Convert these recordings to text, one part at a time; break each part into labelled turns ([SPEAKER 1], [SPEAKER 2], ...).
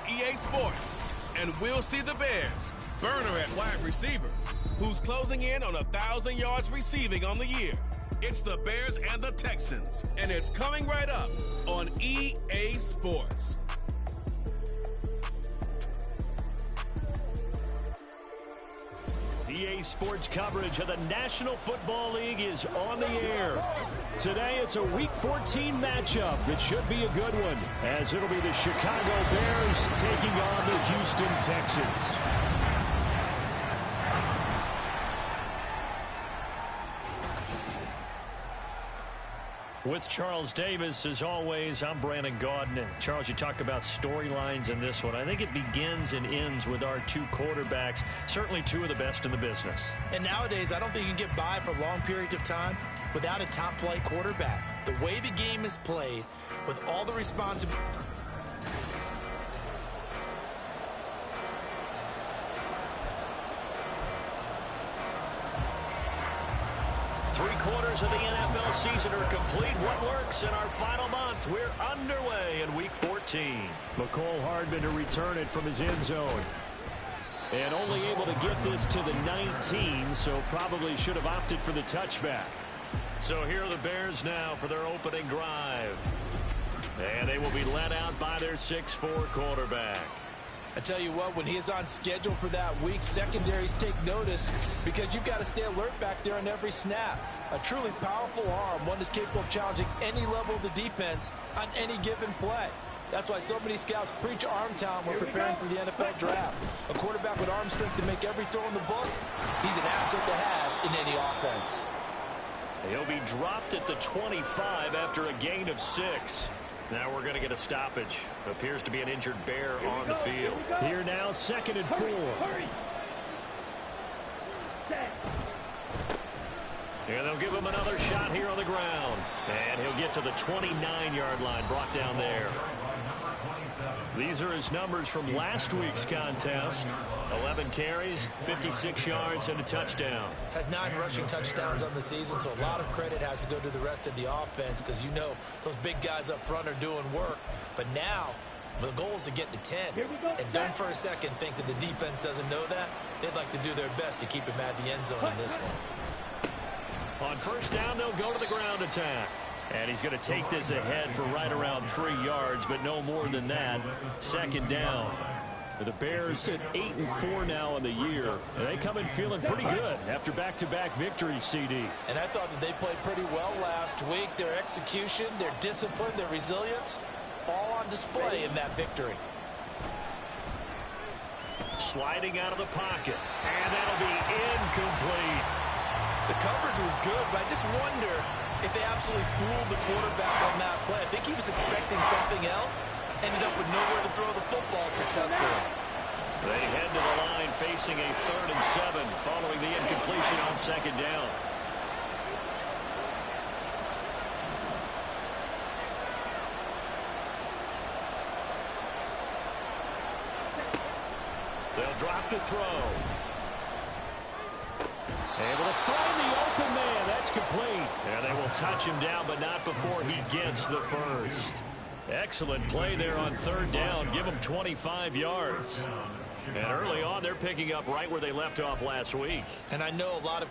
[SPEAKER 1] EA Sports. And we'll see the Bears, burner at wide receiver, who's closing in on 1,000 yards receiving on the year. It's the Bears and the Texans, and it's coming right up on EA Sports.
[SPEAKER 2] EA Sports coverage of the National Football League is on the air. Today it's a Week 14 matchup that should be a good one, as it'll be the Chicago Bears taking on the Houston Texans. With Charles Davis, as always, I'm Brandon Gaudin. Charles, you talk about storylines in this one. I think it begins and ends with our two quarterbacks, certainly two of the best in the business.
[SPEAKER 3] And nowadays, I don't think you can get by for long periods of time without a top-flight quarterback. The way the game is played, with all the responsibility.
[SPEAKER 2] Three-quarters of the NFL season are complete. What works in our final month? We're underway in Week 14. McCole Hardman to return it from his end zone. And only able to get this to the 19, so probably should have opted for the touchback. So here are the Bears now for their opening drive. And they will be led out by their 6'4 quarterback.
[SPEAKER 3] I tell you what, when he is on schedule for that week, secondaries take notice because you've got to stay alert back there on every snap. A truly powerful arm, one that's capable of challenging any level of the defense on any given play. That's why so many scouts preach arm talent when preparing for the NFL draft. A quarterback with arm strength to make every throw in the book, he's an asset to have in any offense.
[SPEAKER 2] He'll be dropped at the 25 after a gain of 6. Now we're going to get a stoppage. Appears to be an injured Bear on the field. Here now, 2nd and 4. And they'll give him another shot here on the ground. And he'll get to the 29-yard line, brought down there. These are his numbers from last week's contest. 11 carries, 56 yards, and a touchdown.
[SPEAKER 3] Has 9 rushing touchdowns on the season, so a lot of credit has to go to the rest of the offense because you know those big guys up front are doing work. But now, the goal is to get to 10. And don't for a second think that the defense doesn't know that. They'd like to do their best to keep him at the end zone in this one.
[SPEAKER 2] On first down, they'll go to the ground attack. And he's going to take this ahead for right around 3 yards, but no more than that. 2nd down. The Bears at 8-4 now in the year. And they come in feeling pretty good after back-to-back victories, CD.
[SPEAKER 3] And I thought that they played pretty well last week. Their execution, their discipline, their resilience, all on display in that victory.
[SPEAKER 2] Sliding out of the pocket. And that'll be incomplete.
[SPEAKER 3] The coverage was good, but I just wonder if they absolutely fooled the quarterback on that play. I think he was expecting something else. Ended up with nowhere to throw the football successfully.
[SPEAKER 2] They head to the line facing a 3rd and 7 following the incompletion on 2nd down. They'll drop to throw. Able to find the open man. That's complete. And they will touch him down, but not before he gets the first. Excellent play there on 3rd down. Give them 25 yards. And early on, they're picking up right where they left off last week.
[SPEAKER 3] And I know a lot of...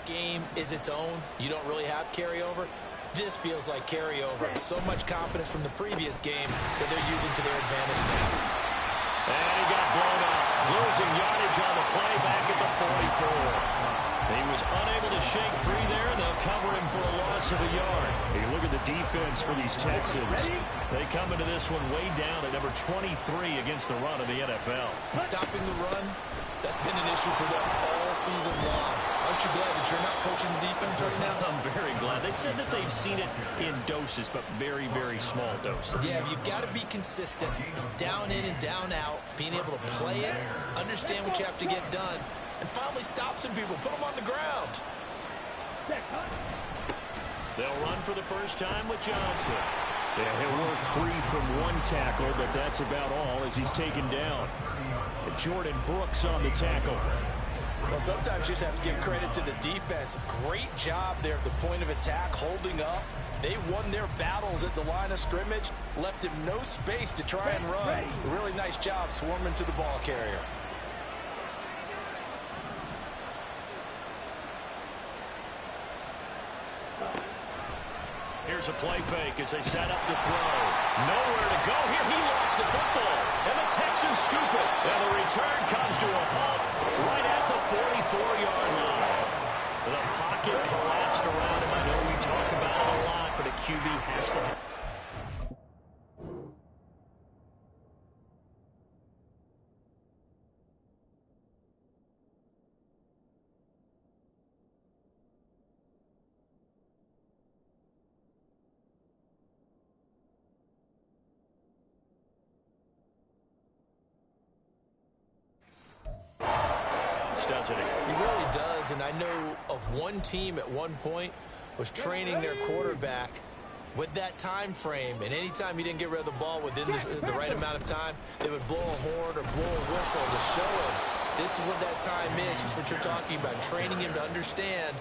[SPEAKER 3] game is its own. You don't really have carryover. This feels like carryover. So much confidence from the previous game that they're using to their advantage now.
[SPEAKER 2] And he got blown up. Losing yardage on the play back at the 44. He was unable to shake free there, and they'll cover him for a loss of a yard. Hey, look at the defense for these Texans. They come into this one way down at number 23 against the run of the NFL.
[SPEAKER 3] Stopping the run, that's been an issue for them all season long. Aren't you glad that you're not coaching the defense right now?
[SPEAKER 2] I'm very glad. They said that they've seen it in doses, but very, very small doses.
[SPEAKER 3] Yeah, you've got to be consistent. It's down in and down out, being able to play it, understand what you have to get done, and finally stop some people, put them on the ground.
[SPEAKER 2] They'll run for the first time with Johnson. Yeah, he'll work free from one tackle, but that's about all as he's taken down. Jordan Brooks on the tackle.
[SPEAKER 3] Well, sometimes you just have to give credit to the defense. Great job there at the point of attack, holding up. They won their battles at the line of scrimmage, left him no space to try and run. Really nice job swarming to the ball carrier.
[SPEAKER 2] Here's a play fake as they set up to throw. Nowhere to go here. He lost the football. And the Texans scoop it. And the return comes to a halt right at the 44-yard line. The pocket collapsed around him. I know we talk about it a lot, but a QB has to have. Doesn't it?
[SPEAKER 3] He really does, and I know of one team at one point was training their quarterback with that time frame, and anytime he didn't get rid of the ball within the right amount of time, they would blow a horn or blow a whistle to show him this is what that time is. Just what you're talking about, training him to understand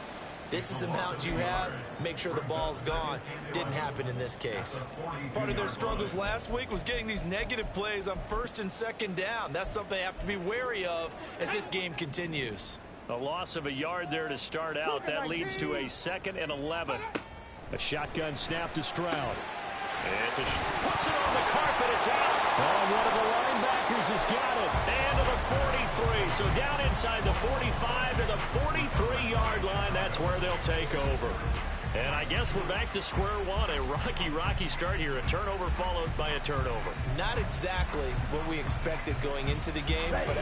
[SPEAKER 3] this is the amount you have, make sure the ball's gone. Didn't happen in this case. Part of their struggles last week was getting these negative plays on first and second down. That's something they have to be wary of as this game continues.
[SPEAKER 2] A loss of a yard there to start out. That leads to a 2nd and 11. A shotgun snap to Stroud. It's puts it on the carpet. It's out. And one of the linebackers has got it. And to the 43. So down inside the 45 to the 43-yard line. That's where they'll take over. And I guess we're back to square one. A rocky start here. A turnover followed by a turnover.
[SPEAKER 3] Not exactly what we expected going into the game, but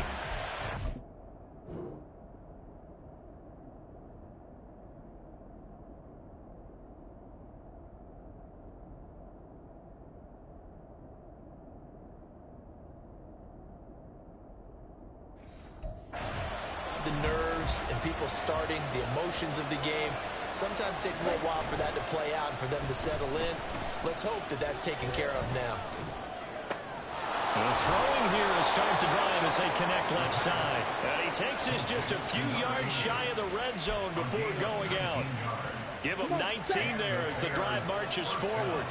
[SPEAKER 3] the nerves and people starting, the emotions of the game. Sometimes it takes a little while for that to play out and for them to settle in. Let's hope that that's taken care of now.
[SPEAKER 2] Throwing here to start the drive as they connect left side. And he takes this just a few yards shy of the red zone before going out. Give him 19 there as the drive marches forward.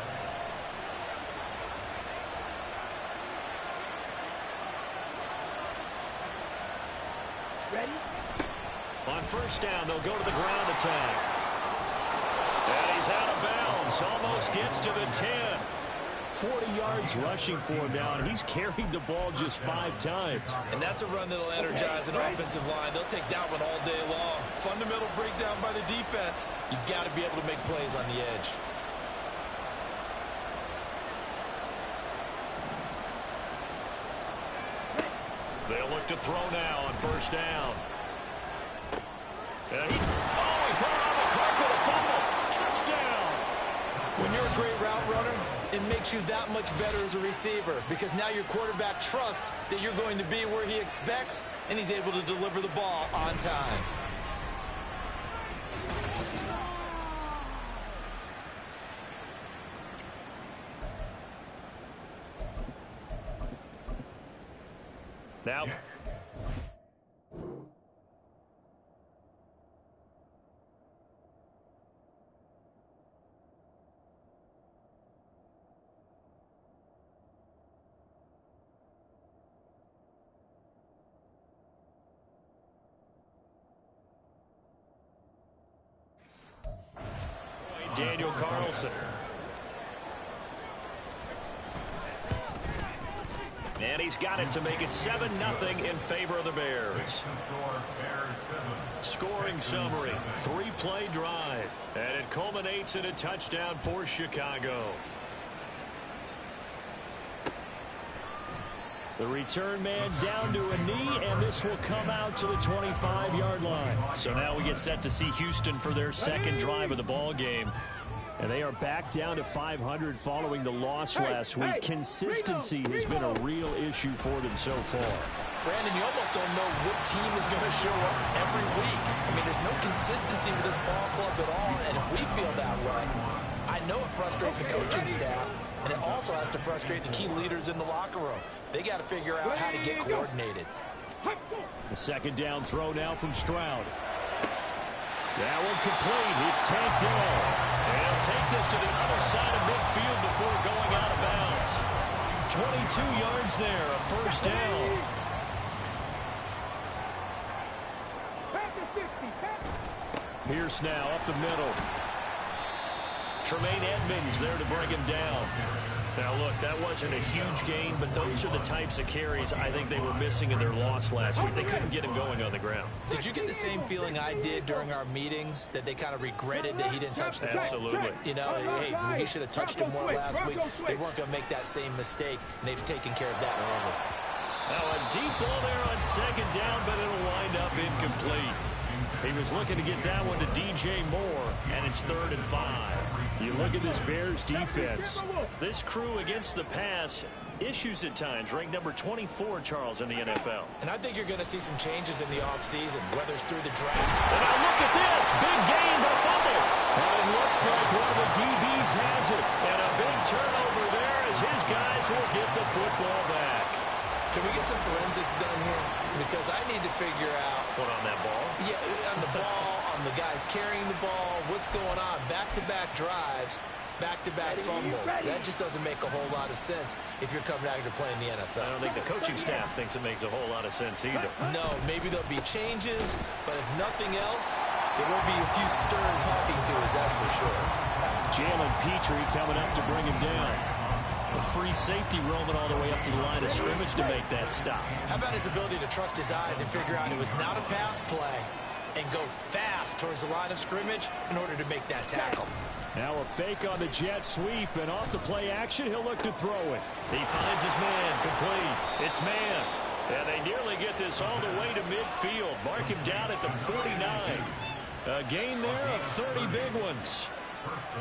[SPEAKER 4] Ready?
[SPEAKER 2] On first down, they'll go to the ground attack. And he's out of bounds. Almost gets to the 10. 40 yards rushing for him now, and he's carried the ball just 5 times.
[SPEAKER 3] And that's a run that'll energize an offensive line. They'll take that one all day long. Fundamental breakdown by the defense. You've got to be able to make plays on the edge.
[SPEAKER 2] They'll look to throw now on first down. And he put it on the carpet, a fumble. Touchdown.
[SPEAKER 3] When you're a great route runner, it makes you that much better as a receiver because now your quarterback trusts that you're going to be where he expects, and he's able to deliver the ball on time.
[SPEAKER 2] Now, Daniel Carlson. And he's got it to make it 7-0 in favor of the Bears. Scoring summary, 3-play drive. And it culminates in a touchdown for Chicago. The return man down to a knee, and this will come out to the 25-yard line. So now we get set to see Houston for their second drive of the ball game. And they are back down to 500 following the loss last week. Consistency has been a real issue for them so far.
[SPEAKER 3] Brandon, you almost don't know what team is going to show up every week. I mean, there's no consistency with this ball club at all, and if we feel that way, I know it frustrates the coaching staff, And it also has to frustrate the key leaders in the locker room. They got to figure out how to get coordinated.
[SPEAKER 2] The second down throw now from Stroud. That one complete. It's tanked in. And he'll take this to the other side of midfield before going out of bounds. 22 yards there, a first down. Pierce now up the middle. Tremaine Edmonds there to bring him down. Now, look, that wasn't a huge gain, but those are the types of carries I think they were missing in their loss last week. They couldn't get him going on the ground.
[SPEAKER 3] Did you get the same feeling I did during our meetings, that they kind of regretted that he didn't touch the ball?
[SPEAKER 2] Absolutely.
[SPEAKER 3] You know, hey, he should have touched him more last week. They weren't going to make that same mistake, and they've taken care of that early.
[SPEAKER 2] Now, a deep ball there on second down, but it'll wind up incomplete. He was looking to get that one to DJ Moore, and it's 3rd and 5. You look at this Bears defense. This crew against the pass, issues at times, ranked number 24, Charles, in the NFL.
[SPEAKER 3] And I think you're going to see some changes in the offseason, whether it's through the draft.
[SPEAKER 2] And now look at this. Big gain, but fumble. And it looks like one of the DBs has it. And a big turnover there as his guys will get the football back.
[SPEAKER 3] Can we get some forensics done here? Because I need to figure out...
[SPEAKER 2] What, on that ball?
[SPEAKER 3] Yeah, on the ball, on the guys carrying the ball, what's going on. Back-to-back drives, back-to-back fumbles. That just doesn't make a whole lot of sense if you're coming out here to play in the NFL.
[SPEAKER 2] I don't think the coaching staff thinks it makes a whole lot of sense either.
[SPEAKER 3] No, maybe there'll be changes, but if nothing else, there will be a few stern talking to's, that's for sure.
[SPEAKER 2] Jalen Petrie coming up to bring him down. A free safety roaming all the way up to the line of scrimmage to make that stop.
[SPEAKER 3] How about his ability to trust his eyes and figure out it was not a pass play and go fast towards the line of scrimmage in order to make that tackle.
[SPEAKER 2] Now a fake on the jet sweep, and off the play action, he'll look to throw it. He finds his man, complete. It's man. And they nearly get this all the way to midfield. Mark him down at the 49. A gain there of 30 big ones.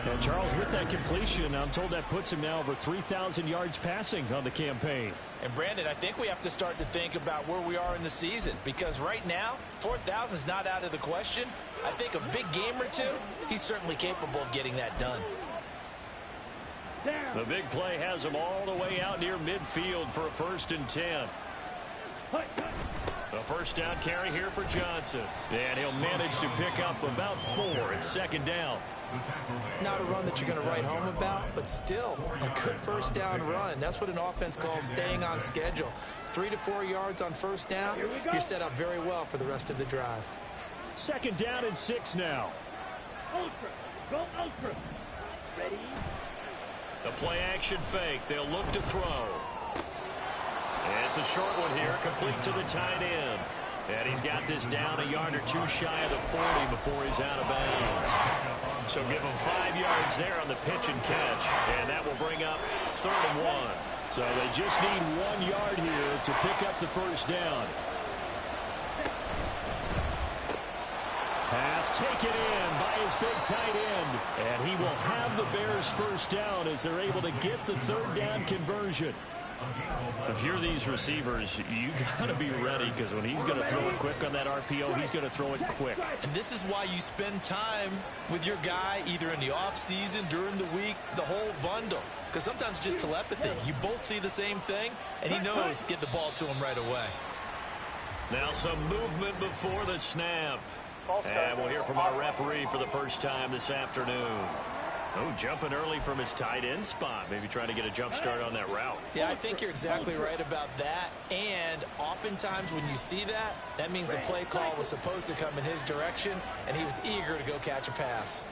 [SPEAKER 2] And Charles, with that completion, I'm told that puts him now over 3,000 yards passing on the campaign.
[SPEAKER 3] And Brandon, I think we have to start to think about where we are in the season, because right now 4,000 is not out of the question. I think a big game or two, he's certainly capable of getting that done.
[SPEAKER 2] The big play has him all the way out near midfield for a 1st and 10. A first down carry here for Johnson. And he'll manage to pick up about 4. It's 2nd down.
[SPEAKER 3] Not a run that you're going to write home about, but still a good first down run. That's what an offense calls staying on schedule. 3 to 4 yards on first down, you're set up very well for the rest of the drive.
[SPEAKER 2] 2nd down and 6 now.
[SPEAKER 4] Ultra. Go ultra. Ready?
[SPEAKER 2] The play action fake. They'll look to throw. And it's a short one here, complete to the tight end. And he's got this down a yard or 2 shy of the 40 before he's out of bounds. So give him 5 yards there on the pitch and catch. And that will bring up 3rd and 1. So they just need 1 yard here to pick up the first down. Pass taken in by his big tight end. And he will have the Bears first down as they're able to get the 3rd down conversion. If you're these receivers, you got to be ready, because when he's going to throw it quick on that RPO, he's going to throw it quick.
[SPEAKER 3] And this is why you spend time with your guy either in the offseason, during the week, the whole bundle. Because sometimes just telepathy. You both see the same thing, and he knows get the ball to him right away.
[SPEAKER 2] Now some movement before the snap. And we'll hear from our referee for the first time this afternoon. Oh, jumping early from his tight end spot. Maybe trying to get a jump start on that route.
[SPEAKER 3] Yeah, I think you're exactly right about that. And oftentimes when you see that, that means the play call was supposed to come in his direction, and he was eager to go catch a pass.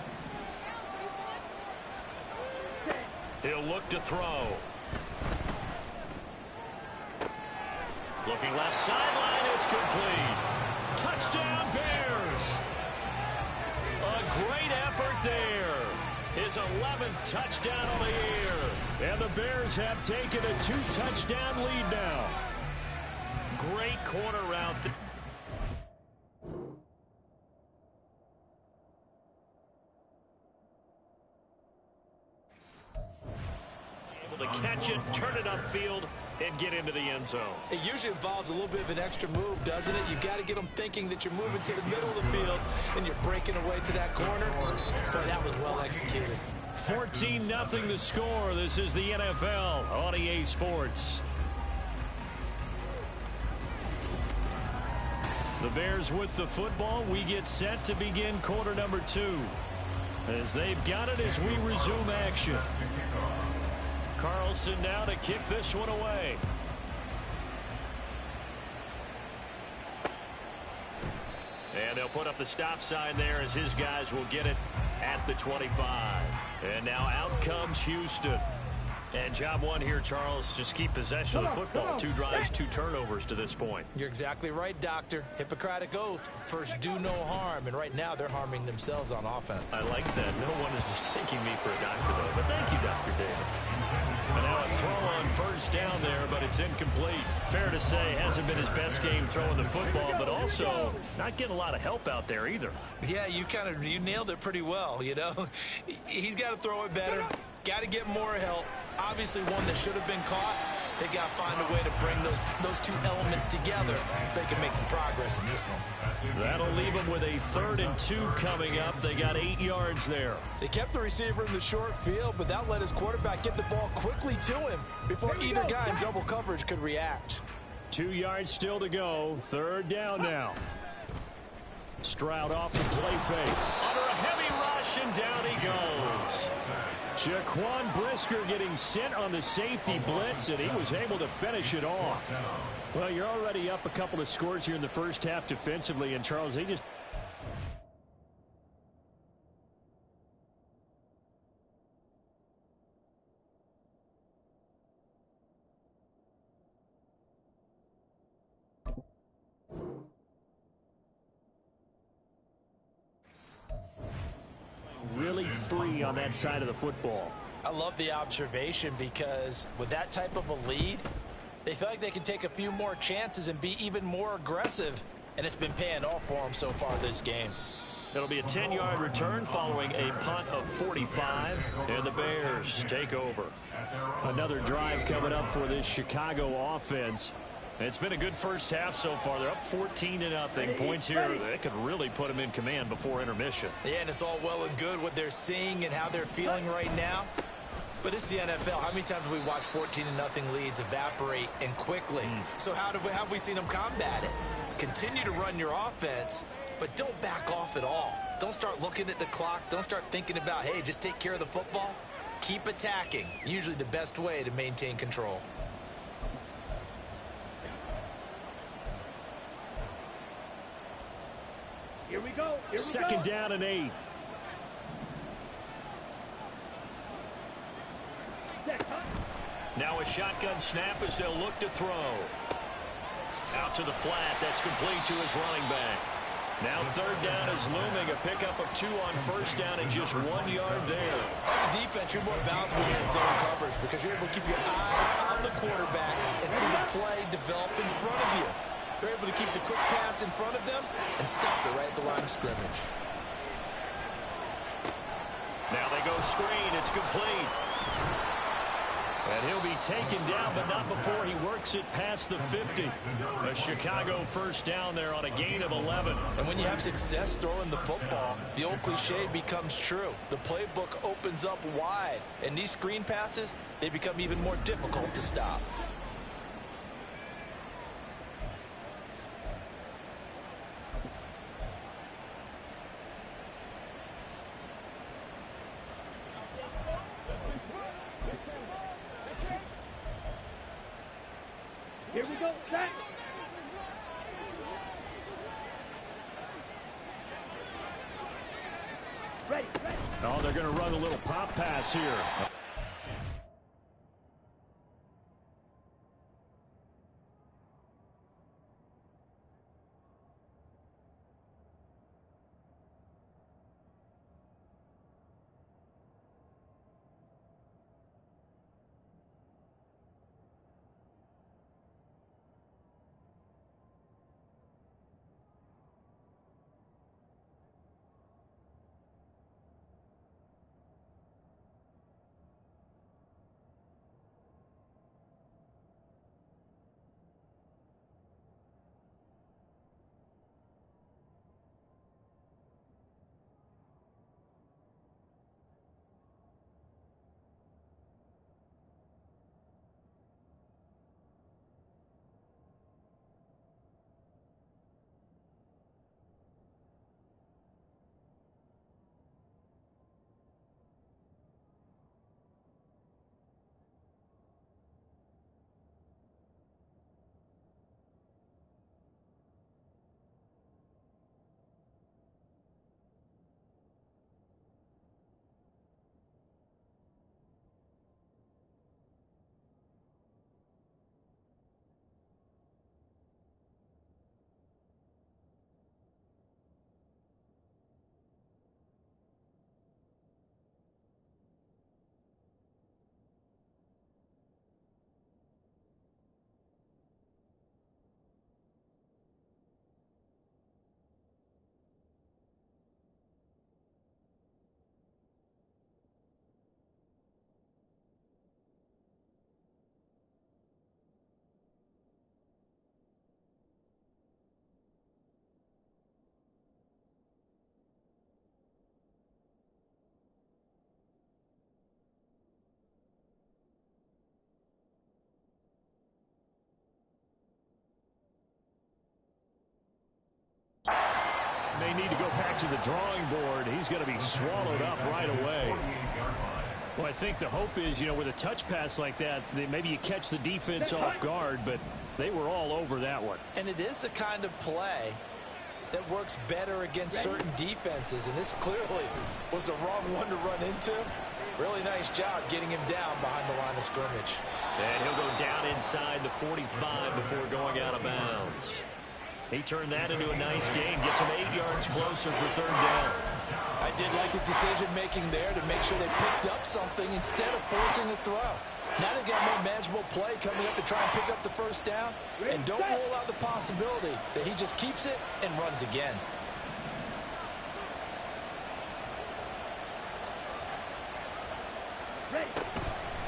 [SPEAKER 2] He'll look to throw. Looking left sideline, it's complete. Touchdown, Bears! A great effort there. His 11th touchdown on the year. And the Bears have taken a 2-touchdown lead now. Great corner route. Able to catch it, turn it upfield, and get into the end zone.
[SPEAKER 3] It usually involves a little bit of an extra move, doesn't it? You've got to get them thinking that you're moving to the middle of the field and you're breaking away to that corner. But that was well executed.
[SPEAKER 2] 14-0 the score. This is the NFL on EA Sports. The Bears with the football. We get set to begin quarter number 2. As they've got it as we resume action. Carlson now to kick this one away. And they'll put up the stop sign there as his guys will get it at the 25. And now out comes Houston. And job one here, Charles, just keep possession of the football. 2 drives, 2 turnovers to this point.
[SPEAKER 3] You're exactly right, Doctor. Hippocratic oath. First, do no harm. And right now, they're harming themselves on offense.
[SPEAKER 2] I like that. No one is mistaking me for a doctor, though. But thank you, Dr. Davis. And now a throw on first down there, but it's incomplete. Fair to say, hasn't been his best game throwing the football, but also not getting a lot of help out there either.
[SPEAKER 3] Yeah, you nailed it pretty well, you know. He's got to throw it better. Got to get more help. Obviously one that should have been caught. They got to find a way to bring those 2 elements together so they can make some progress in this one.
[SPEAKER 2] That'll leave them with a 3rd and 2 coming up. They got 8 yards there.
[SPEAKER 3] They kept the receiver in the short field, but that let his quarterback get the ball quickly to him before either guy in double coverage could react.
[SPEAKER 2] 2 yards still to go. 3rd down now. Stroud off the play fake. Under a heavy rush, and down he goes. Jaquan Brisker getting sent on the safety blitz, and he was able to finish it off. Well, you're already up a couple of scores here in the first half defensively, and Charles, they just... really free on that side of the football.
[SPEAKER 3] I love the observation because with that type of a lead, they feel like they can take a few more chances and be even more aggressive, and it's been paying off for them so far this game.
[SPEAKER 2] It'll be a 10-yard return following a punt of 45, and the Bears take over. Another drive coming up for this Chicago offense. It's been a good first half so far. They're up 14-0. Points here that could really put them in command before intermission.
[SPEAKER 3] Yeah, and it's all well and good what they're seeing and how they're feeling right now. But it's the NFL. How many times have we watched 14-0 leads evaporate and quickly? So how have we seen them combat it? Continue to run your offense, but don't back off at all. Don't start looking at the clock. Don't start thinking about, hey, just take care of the football. Keep attacking. Usually the best way to maintain control.
[SPEAKER 4] Here we go.
[SPEAKER 2] Second down and 8. Now a shotgun snap as they'll look to throw. Out to the flat. That's complete to his running back. Now 3rd down is looming. A pickup of 2 on first down and just 1 yard there.
[SPEAKER 3] As a defense, you're more balanced when you're in zone coverage because you're able to keep your eyes on the quarterback and see the play develop in front of you. They're able to keep the quick pass in front of them and stop it right at the line of scrimmage.
[SPEAKER 2] Now they go screen. It's complete. And he'll be taken down, but not before he works it past the 50. A Chicago first down there on a gain of 11.
[SPEAKER 3] And when you have success throwing the football, the old cliche becomes true. The playbook opens up wide, and these screen passes, they become even more difficult to stop.
[SPEAKER 4] Here we go. Set. Ready.
[SPEAKER 2] Oh, they're going to run a little pop pass here. may need to go back to the drawing board. He's going to be swallowed up right away. Well, I think the hope is, with a touch pass like that, maybe you catch the defense off guard, but they were all over that one.
[SPEAKER 3] And it is the kind of play that works better against certain defenses, and this clearly was the wrong one to run into. Really nice job getting him down behind the line of scrimmage.
[SPEAKER 2] And he'll go down inside the 45 before going out of bounds. He turned that into a nice gain, gets him 8 yards closer for third down.
[SPEAKER 3] I did like his decision-making there to make sure they picked up something instead of forcing the throw. Now they got more manageable play coming up to try and pick up the first down. And don't rule out the possibility that he just keeps it and runs again.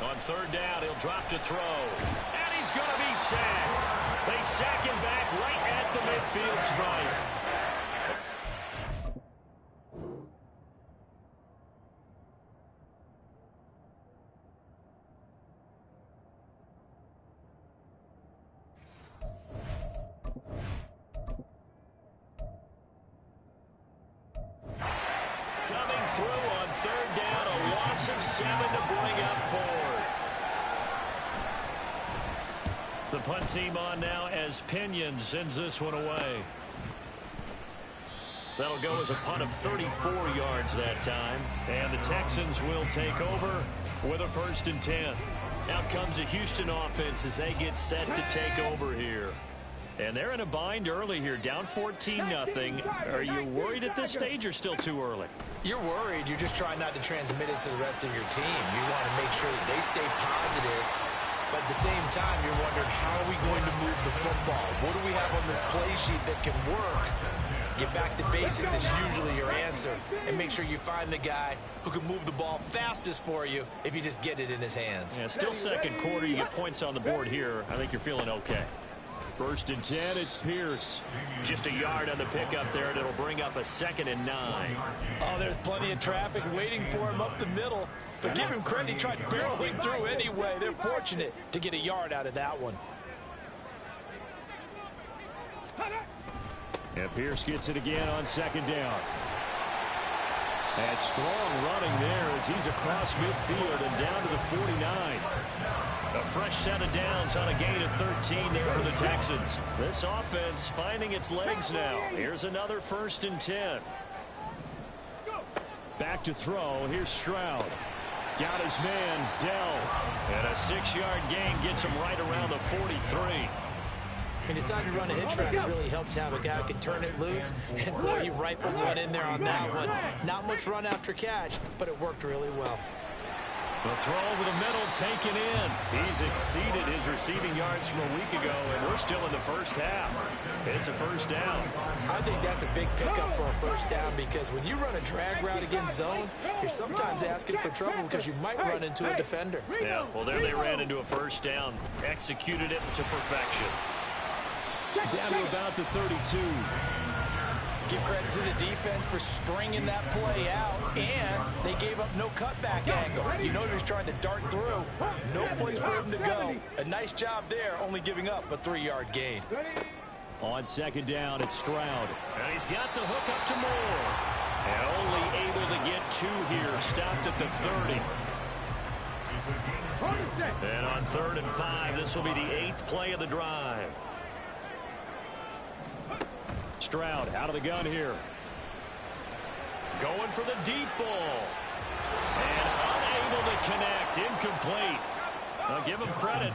[SPEAKER 2] On third down, he'll drop to throw. And he's going to be sacked. They sack him back right at the midfield stripe. Coming through on third down, a loss of 7 to bring up fourth. The punt team on now as Pinion sends this one away. That'll go as a punt of 34 yards that time. And the Texans will take over with a 1st and 10. Out comes the Houston offense as they get set to take over here. And they're in a bind early here, down 14-0. Are you worried at this stage or still too early?
[SPEAKER 3] You're worried. You're just trying not to transmit it to the rest of your team. You want to make sure that they stay positive. But at the same time, you're wondering, how are we going to move the football? What do we have on this play sheet that can work? Get back to basics is usually your answer. And make sure you find the guy who can move the ball fastest for you if you just get it in his hands.
[SPEAKER 2] Yeah, still second quarter. You get points on the board here. I think you're feeling okay. 1st and 10, it's Pierce. Just a yard on the pickup there, and it'll bring up a 2nd and 9.
[SPEAKER 3] Oh, there's plenty of traffic waiting for him up the middle. But give him credit, he tried barreling through anyway. They're fortunate to get a yard out of that one.
[SPEAKER 2] And Pierce gets it again on 2nd down. And strong running there as he's across midfield and down to the 49. A fresh set of downs on a gain of 13 there for the Texans. This offense finding its legs now. Here's another 1st and 10. Back to throw. Here's Stroud. Got his man, Dell. And a 6-yard gain gets him right around the 43.
[SPEAKER 3] He decided to run a hitch route. It really helped to have a guy who could turn it loose. And boy, he rifled one in there on that one. Not much run after catch, but it worked really well.
[SPEAKER 2] The throw over the middle taken in. He's exceeded his receiving yards from a week ago, and we're still in the first half. It's a 1st down.
[SPEAKER 3] I think that's a big pickup for a 1st down because when you run a drag route against zone, you're sometimes asking for trouble because you might run into a defender.
[SPEAKER 2] Yeah, well, there they ran into a 1st down. Executed it to perfection. Down to about the 32.
[SPEAKER 3] Give credit to the defense for stringing that play out, and they gave up no cutback angle. You know they're trying to dart through. No place for him to go. A nice job there, only giving up a 3-yard gain.
[SPEAKER 2] On 2nd down, it's Stroud. And he's got the hook up to Moore. And only able to get 2 here. Stopped at the 30. And on 3rd and 5, this will be the 8th play of the drive. Stroud out of the gun here. Going for the deep ball. And unable to connect. Incomplete. I'll give him credit.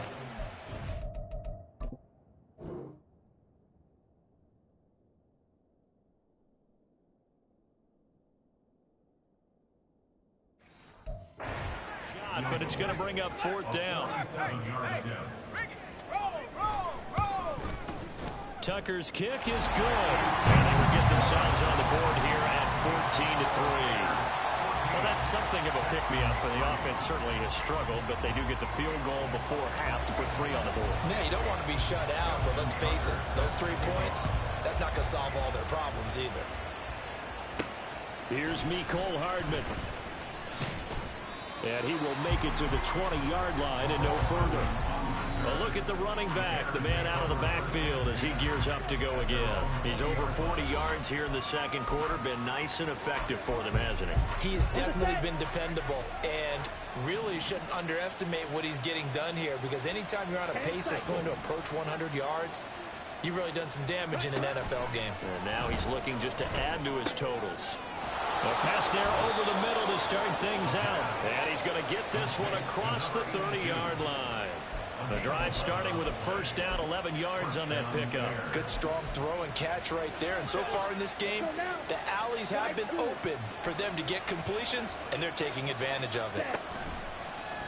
[SPEAKER 2] Shot, but it's going to bring up 4th down. Tucker's kick is good. And they will get themselves on the board here at 14-3. Well, that's something of a pick-me-up, and the offense certainly has struggled, but they do get the field goal before half to put 3 on the board.
[SPEAKER 3] Yeah, you don't want to be shut out, but let's face it, those 3 points, that's not going to solve all their problems either.
[SPEAKER 2] Here's Mecole Hardman. And he will make it to the 20-yard line and no further. A look at the running back, the man out of the backfield as he gears up to go again. He's over 40 yards here in the second quarter. Been nice and effective for them, hasn't he?
[SPEAKER 3] He has definitely been dependable, and really shouldn't underestimate what he's getting done here, because anytime you're on a pace that's going to approach 100 yards, you've really done some damage in an NFL game.
[SPEAKER 2] And now he's looking just to add to his totals. A pass there over the middle to start things out. And he's going to get this one across the 30-yard line. The drive starting with a first down, 11 yards on that pickup.
[SPEAKER 3] Good strong throw and catch right there. And so far in this game, the alleys have been open for them to get completions, and they're taking advantage of it.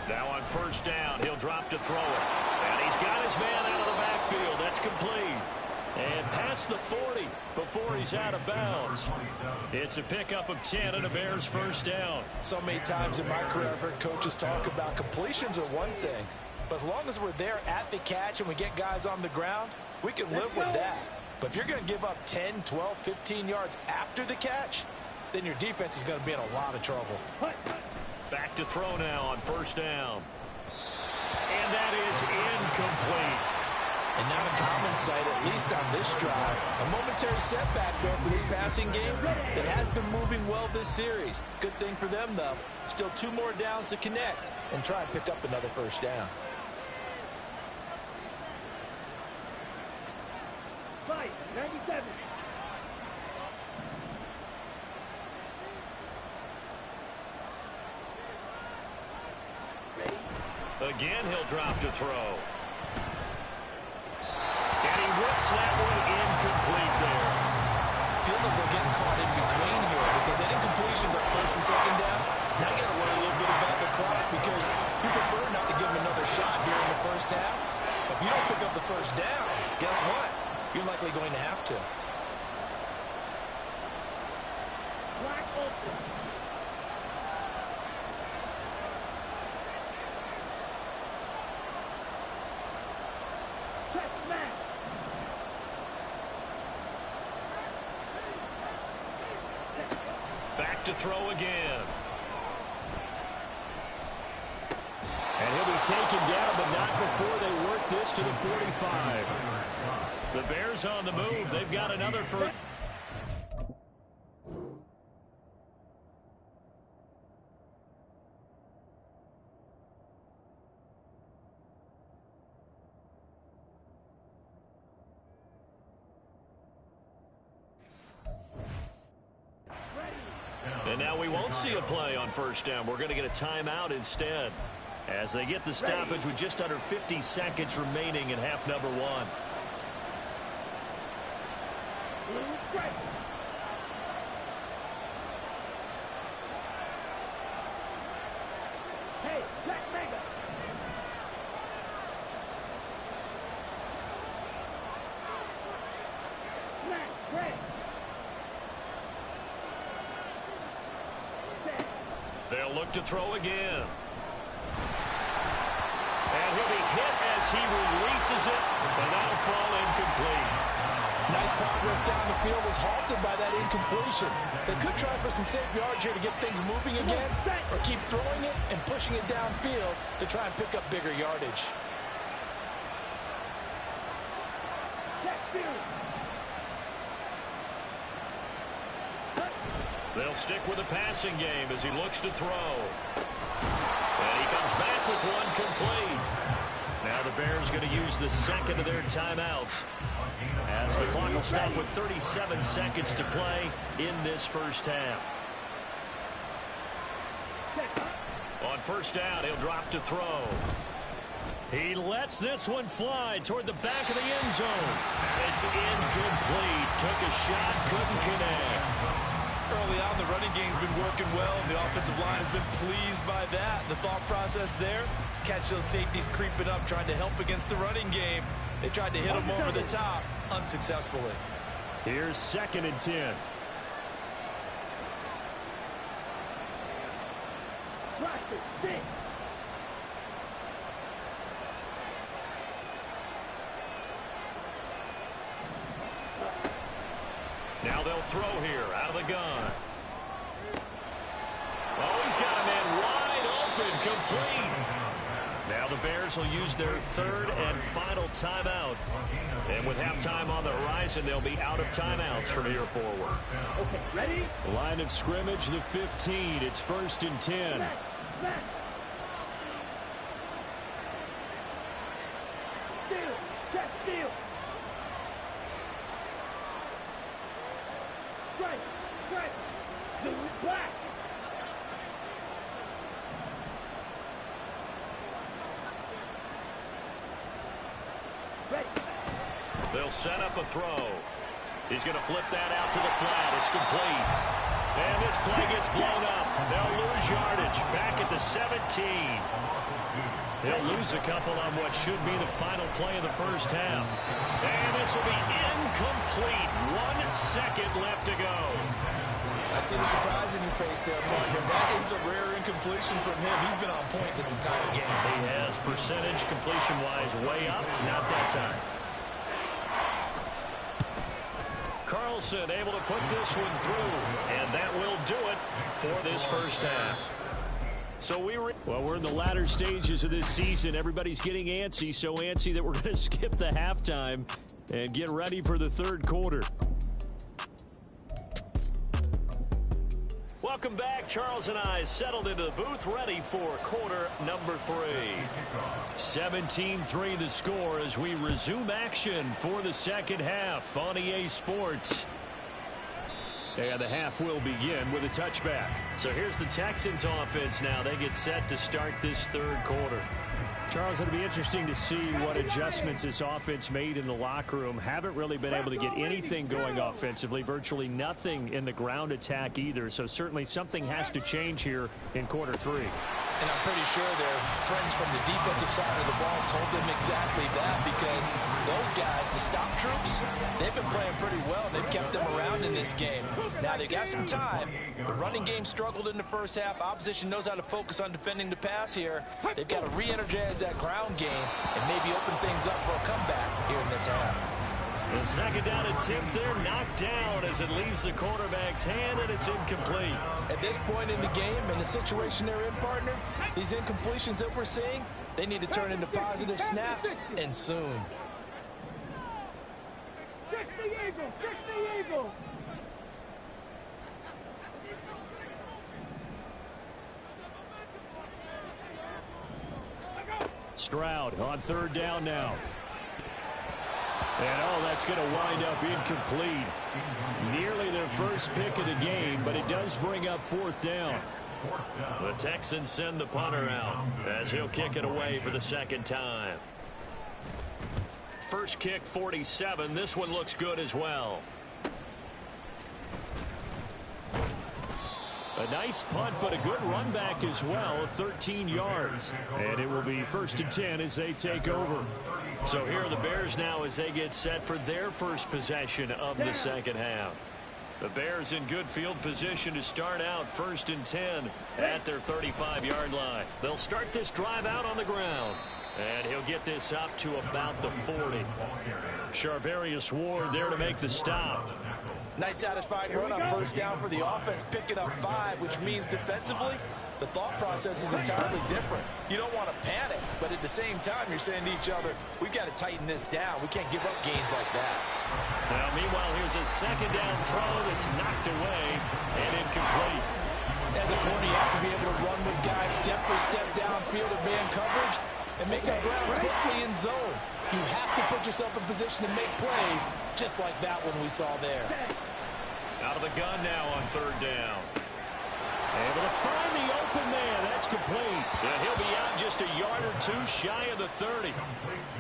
[SPEAKER 2] Now on first down, he'll drop to throw it. And he's got his man out of the backfield. That's complete. And past the 40 before he's out of bounds. It's a pickup of 10 and a Bears first down.
[SPEAKER 3] So many times in my career, I've heard coaches talk about completions are one thing, but as long as we're there at the catch and we get guys on the ground, we can live with that. But if you're going to give up 10, 12, 15 yards after the catch, then your defense is going to be in a lot of trouble.
[SPEAKER 2] Back to throw now on first down. And that is incomplete.
[SPEAKER 3] And not a common sight, at least on this drive. A momentary setback, though, for this passing game that has been moving well this series. Good thing for them, though. Still 2 more downs to connect and try and pick up another first down.
[SPEAKER 4] Fight, 97.
[SPEAKER 2] Again, he'll drop to throw. And he whips that one incomplete there.
[SPEAKER 3] Feels like they're getting caught in between here, because that incompletions on first and second down. Now you got to worry a little bit about the clock, because you prefer not to give them another shot here in the first half. But if you don't pick up the first down, guess what? You're likely going to have to.
[SPEAKER 4] Black open. Check smash.
[SPEAKER 2] Back to throw again. And he'll be taken down, but not before they work this to the 45. The Bears on the move. They've got another first. And now we won't see a play on first down. We're going to get a timeout instead, as they get the stoppage with just under 50 seconds remaining in half number 1.
[SPEAKER 4] Hey, Jack Mega. Smash, red.
[SPEAKER 2] They'll look to throw again. And he'll be hit as he releases it, and that'll fall incomplete.
[SPEAKER 3] Nice progress down the field was halted by that incompletion. They could try for some safe yards here to get things moving again, or keep throwing it and pushing it downfield to try and pick up bigger yardage.
[SPEAKER 2] They'll stick with the passing game as he looks to throw. And he comes back with one complete. Now the Bears going to use the second of their timeouts, as the clock will stop with 37 seconds to play in this first half. On first down, he'll drop to throw. He lets this one fly toward the back of the end zone. It's incomplete. Took a shot, couldn't connect.
[SPEAKER 3] Early on, the running game's been working well, and the offensive line has been pleased by that. The thought process there, catch those safeties creeping up, trying to help against the running game. They tried to hit them over the top, unsuccessfully.
[SPEAKER 2] Here's 2nd and 10. Now they'll throw here out of the gun. Oh, he's got a man wide open, complete. Now the Bears will use their third and final timeout. And with halftime on the horizon, they'll be out of timeouts from here forward.
[SPEAKER 4] Okay, ready?
[SPEAKER 2] Line of scrimmage, the 15. It's 1st and 10.
[SPEAKER 4] Smash. Steal. Check steal. Strike. Strike. Do it black. Ready.
[SPEAKER 2] They'll set up a throw. He's going to flip that out to the flat. It's complete. And this play gets blown up. They'll lose yardage back at the 17. They'll lose a couple on what should be the final play of the first half. And this will be incomplete. 1 second left to go.
[SPEAKER 3] I see the surprise in your face there, partner. That is a rare incompletion from him. He's been on point this entire game.
[SPEAKER 2] He has percentage completion-wise way up. Not that time. Carlson able to put this one through, and that will do it for this first half. So we're in the latter stages of this season. Everybody's getting antsy, so antsy that we're going to skip the halftime and get ready for the third quarter. Welcome back. Charles and I settled into the booth, ready for quarter number 3. 17-3 the score as we resume action for the second half on EA Sports. And the half will begin with a touchback. So here's the Texans offense now. They get set to start this third quarter. Charles, it'll be interesting to see what adjustments this offense made in the locker room. Haven't really been able to get anything going offensively. Virtually nothing in the ground attack either. So certainly something has to change here in quarter 3.
[SPEAKER 3] And I'm pretty sure their friends from the defensive side of the ball told them exactly that, because those guys, the stop troops, they've been playing pretty well. They've kept them around in this game. Now they got some time. The running game struggled in the first half. Opposition knows how to focus on defending the pass here. They've got to re-energize that ground game and maybe open things up for a comeback here in this half.
[SPEAKER 2] The second down attempt there knocked down as it leaves the quarterback's hand, and it's incomplete.
[SPEAKER 3] At this point in the game and the situation they're in, partner, these incompletions that we're seeing, they need to turn into positive snaps, and soon.
[SPEAKER 4] Fix the eagle. Fix the eagle.
[SPEAKER 2] Stroud on third down now. And, that's going to wind up incomplete. Nearly their first pick of the game, but it does bring up 4th down. The Texans send the punter out as he'll kick it away for the second time. First kick, 47. This one looks good as well. A nice punt, but a good run back as well, 13 yards. And it will be 1st and 10 as they take over. So here are the Bears now as they get set for their first possession of the second half. The Bears in good field position to start out 1st and 10 at their 35-yard line. They'll start this drive out on the ground. And he'll get this up to about the 40. Charvarius Ward there to make the stop.
[SPEAKER 3] Nice satisfying run on first down for the offense, picking up 5, which means defensively, the thought process is entirely different. You don't want to panic, but at the same time, you're saying to each other, we've got to tighten this down. We can't give up gains like that.
[SPEAKER 2] Now, meanwhile, here's a second down throw that's knocked away and incomplete.
[SPEAKER 3] As a corner, you have to be able to run with guys step for step downfield of man coverage and make up ground quickly in zone. You have to put yourself in position to make plays, just like that one we saw there.
[SPEAKER 2] Out of the gun now on third down. Able to find the open man. That's complete. And he'll be out just a yard or two shy of the 30.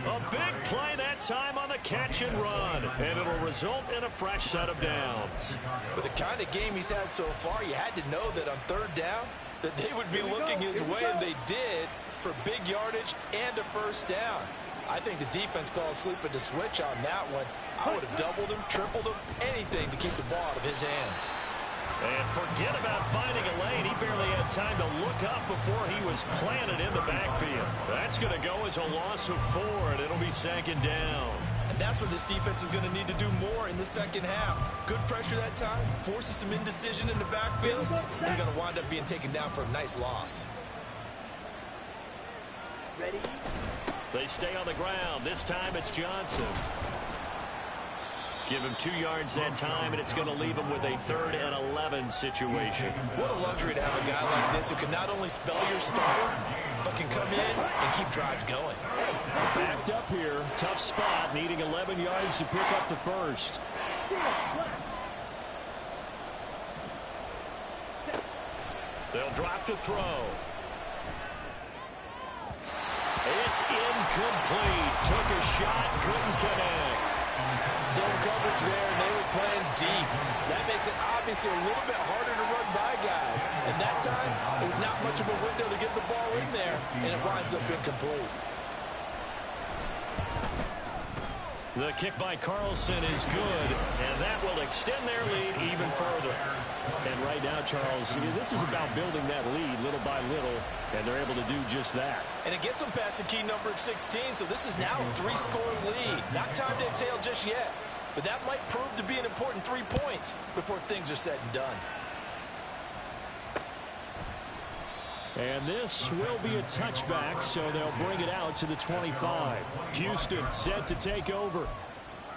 [SPEAKER 2] A big play that time on the catch and run. And it'll result in a fresh set of downs.
[SPEAKER 3] With the kind of game he's had so far, you had to know that on third down, that they would be looking his way, and they did, for big yardage and a first down. I think the defense fell asleep at the switch on that one. I would have doubled him, tripled him, anything to keep the ball out of his hands.
[SPEAKER 2] And forget about finding a lane. He barely had time to look up before he was planted in the backfield. That's going to go as a loss of 4, and it'll be second down.
[SPEAKER 3] And that's what this defense is going to need to do more in the second half. Good pressure that time, forces some indecision in the backfield, and he's going to wind up being taken down for a nice loss.
[SPEAKER 4] Ready?
[SPEAKER 2] They stay on the ground. This time it's Johnson. Give him 2 yards that time, and it's going to leave him with a 3rd and 11 situation.
[SPEAKER 3] What a luxury to have a guy like this who can not only spell your starter, but can come in and keep drives going.
[SPEAKER 2] Backed up here. Tough spot, needing 11 yards to pick up the first. They'll drop to throw. It's incomplete. Took a shot, couldn't connect.
[SPEAKER 3] Zone coverage there, and they were playing deep. That makes it obviously a little bit harder to run by guys. And that time, there's not much of a window to get the ball in there, and it winds up incomplete.
[SPEAKER 2] The kick by Carlson is good, and that will extend their lead even further. And right now, Charles, this is about building that lead little by little, and they're able to do just that.
[SPEAKER 3] And it gets them past the key number of 16, so this is now a 3-score lead. Not time to exhale just yet, but that might prove to be an important 3 points before things are said and done.
[SPEAKER 2] And this will be a touchback, so they'll bring it out to the 25. Houston set to take over.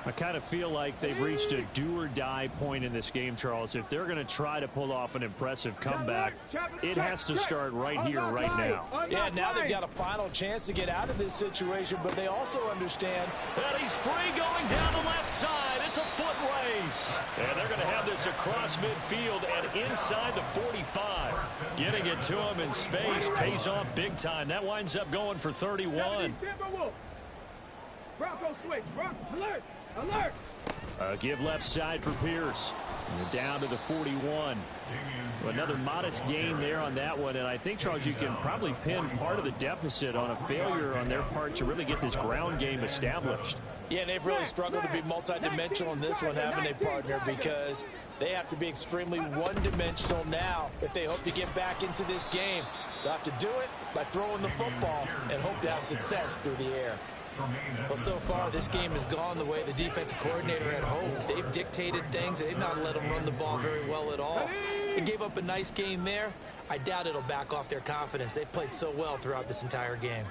[SPEAKER 2] I kind of feel like they've reached a do-or-die point in this game, Charles. If they're going to try to pull off an impressive comeback, it has to start right here, right now.
[SPEAKER 3] Yeah, now they've got a final chance to get out of this situation, but they also understand
[SPEAKER 2] that he's free going down the left side. It's a foot race. And they're going to have this across midfield and inside the 45. Getting it to him in space pays off big time. That winds up going for 31.
[SPEAKER 4] Bronco switch. Alert. Alert!
[SPEAKER 2] Give left side for Pierce. Down to the 41. Another modest gain there on that one, and I think, Charles, you can probably pin part of the deficit on a failure on their part to really get this ground game established.
[SPEAKER 3] Yeah, and they've really struggled to be multidimensional in this one, haven't they, partner? Because they have to be extremely one-dimensional now if they hope to get back into this game. They'll have to do it by throwing the football and hope to have success through the air. Well, so far, this game has gone the way the defensive coordinator had hoped. They've dictated things. They've not let them run the ball very well at all. They gave up a nice game there. I doubt it'll back off their confidence. They've played so well throughout this entire game.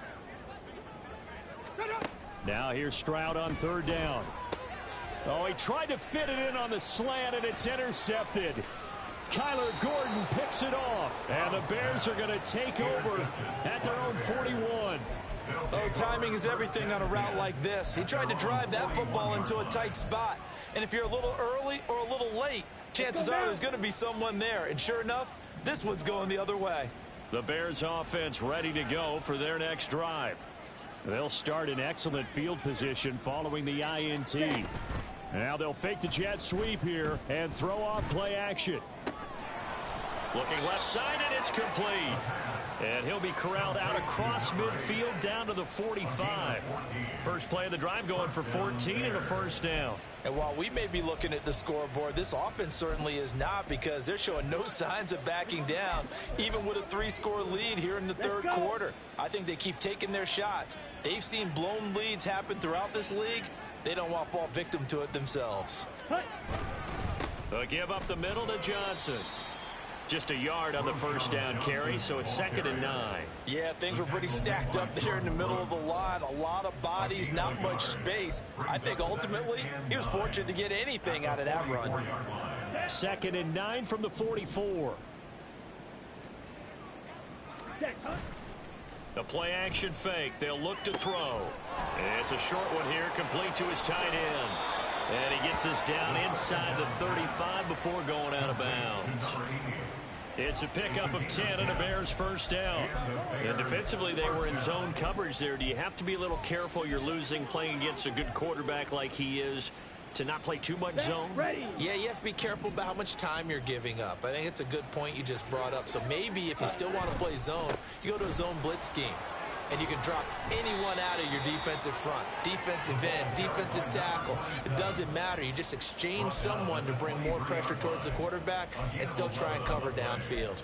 [SPEAKER 2] Now here's Stroud on 3rd down. Oh, he tried to fit it in on the slant, and it's intercepted. Kyler Gordon picks it off, and the Bears are going to take over at their own 41.
[SPEAKER 3] Oh, timing is everything on a route like this. He tried to drive that football into a tight spot. And if you're a little early or a little late, chances are there's going to be someone there. And sure enough, this one's going the other way.
[SPEAKER 2] The Bears offense ready to go for their next drive. They'll start in excellent field position following the INT. Now they'll fake the jet sweep here and throw off play action. Looking left side, and it's complete. And he'll be corralled out across midfield down to the 45. First play of the drive going for 14 and a first down.
[SPEAKER 3] And while we may be looking at the scoreboard, this offense certainly is not, because they're showing no signs of backing down, even with a 3-score lead here in the third quarter. I think they keep taking their shots. They've seen blown leads happen throughout this league. They don't want to fall victim to it themselves.
[SPEAKER 2] They'll give up the middle to Johnson. Just a yard on the first down carry, so it's 2nd and 9.
[SPEAKER 3] Yeah, things were pretty stacked up there in the middle of the line. A lot of bodies, not much space. I think ultimately he was fortunate to get anything out of that run.
[SPEAKER 2] 2nd and 9 from the 44. The play action fake. They'll look to throw. It's a short one here, complete to his tight end. And he gets this down inside the 35 before going out of bounds. It's a pickup of 10 and a Bears first down. And defensively, they were in zone coverage there. Do you have to be a little careful? You're losing playing against a good quarterback like he is to not play too much zone?
[SPEAKER 3] Yeah, you have to be careful about how much time you're giving up. I think it's a good point you just brought up. So maybe if you still want to play zone, you go to a zone blitz scheme. And you can drop anyone out of your defensive front, defensive end, defensive tackle. It doesn't matter. You just exchange someone to bring more pressure towards the quarterback and still try and cover downfield.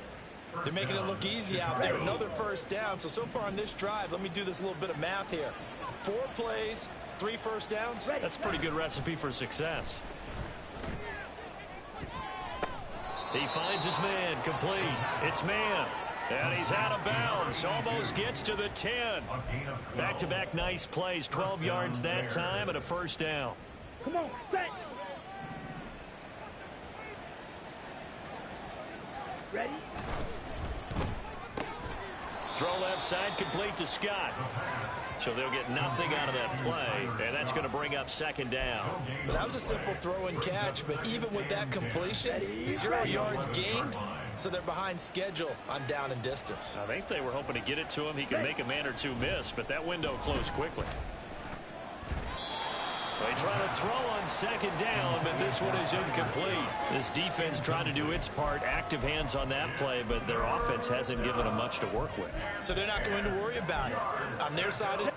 [SPEAKER 3] They're making it look easy out there. Another first down. So far on this drive, let me do this little bit of math here. 4 plays, 3 first downs.
[SPEAKER 2] That's a pretty good recipe for success. He finds his man complete. It's man. And he's out of bounds. Almost gets to the 10. Back-to-back nice plays. 12 yards that time and a first down.
[SPEAKER 4] Come on, set. Ready?
[SPEAKER 2] Throw left side, complete to Scott. So they'll get nothing out of that play, and that's going to bring up second down.
[SPEAKER 3] Well, that was a simple throw and catch, but even with that completion, 0 yards gained, so they're behind schedule on down and distance.
[SPEAKER 2] I think they were hoping to get it to him. He can make a man or two miss, but that window closed quickly. They try to throw on second down, but this one is incomplete. This defense trying to do its part, active hands on that play, but their offense hasn't given them much to work with.
[SPEAKER 3] So they're not going to worry about it. On their side of it.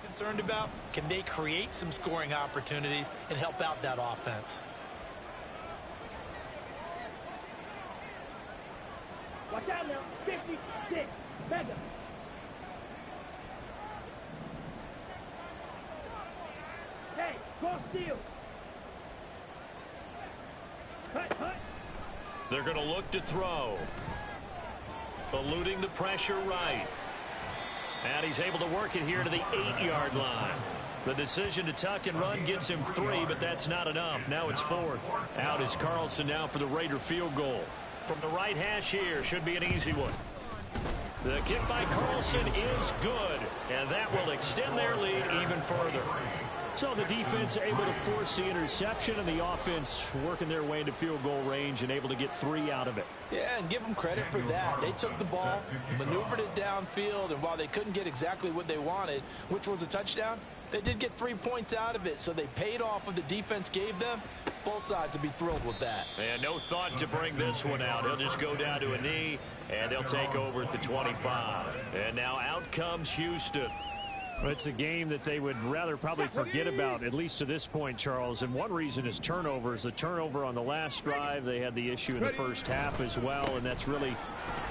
[SPEAKER 3] Concerned about, can they create some scoring opportunities and help out that offense?
[SPEAKER 4] Watch out now. 56. Mega. Hey, cross steal. Cut, cut.
[SPEAKER 2] They're going to look to throw. Eluding the pressure right. And he's able to work it here to the 8-yard line. The decision to tuck and run gets him 3, but that's not enough. Now it's 4th. Out is Carlson now for the Raider field goal. From the right hash here, should be an easy one. The kick by Carlson is good, and that will extend their lead even further. So the defense able to force the interception, and the offense working their way into field goal range and able to get 3 out of it.
[SPEAKER 3] Yeah, and give them credit for that. They took the ball, maneuvered it downfield, and while they couldn't get exactly what they wanted, which was a touchdown, they did get 3 points out of it, so they paid off what the defense gave them. Both sides will be thrilled with that.
[SPEAKER 2] And no thought to bring this one out. He'll just go down to a knee, and they'll take over at the 25. And now out comes Houston.
[SPEAKER 5] It's a game that they would rather probably forget about, at least to this point, Charles. And one reason is turnovers. The turnover on the last drive, they had the issue in the first half as well, and that's really,